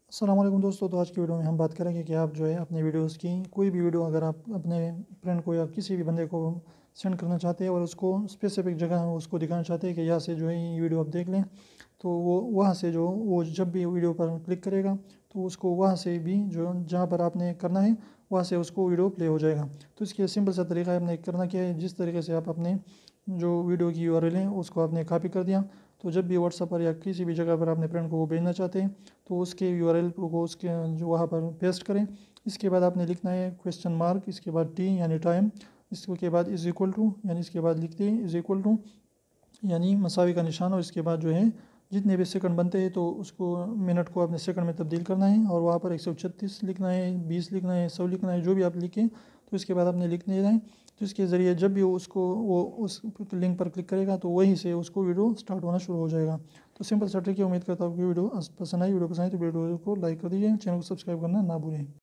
अस्सलाम वालेकुम दोस्तों। तो आज की वीडियो में हम बात करेंगे कि आप जो है अपने वीडियोस की कोई भी वीडियो अगर आप अपने फ्रेंड को या किसी भी बंदे को सेंड करना चाहते हैं और उसको स्पेसिफिक जगह उसको दिखाना चाहते हैं कि यहाँ से जो है ये वीडियो आप देख लें, तो वो वहाँ से जो वो जब भी वीडियो पर क्लिक करेगा तो उसको वहाँ से भी जो जहाँ पर आपने करना है वहाँ से उसको वीडियो प्ले हो जाएगा। तो इसके सिंपल सा तरीका है, आपने करना क्या है, जिस तरीके से आप अपने जो वीडियो की यूआरएल है उसको आपने कॉपी कर दिया, तो जब भी व्हाट्सएप पर या किसी भी जगह पर अपने फ्रेंड को वो भेजना चाहते हैं तो उसके यूआरएल को उसके जो वहाँ पर पेस्ट करें। इसके बाद आपने लिखना है क्वेश्चन मार्क, इसके बाद टी यानी टाइम, इसके बाद इज़ इक्वल टू यानी इसके बाद लिखते हैं इज़ इक्वल टू यानी मसावी का निशान, और इसके बाद जो है जितने भी सेकंड बनते हैं तो उसको मिनट को अपने सेकंड में तब्दील करना है और वहाँ पर 136 लिखना है, 20 लिखना है, 100 लिखना है, जो भी आप लिखें तो इसके बाद आपने लिखने जाएँ। तो इसके ज़रिए जब भी वो उस लिंक पर क्लिक करेगा तो वहीं से उसको वीडियो स्टार्ट होना शुरू हो जाएगा। तो सिंपल सा ट्रिक है। उम्मीद करता हूँ कि वीडियो पसंद आई। वीडियो पसंद आई तो वीडियो को लाइक कर दीजिए, चैनल को सब्सक्राइब करना ना भूलें।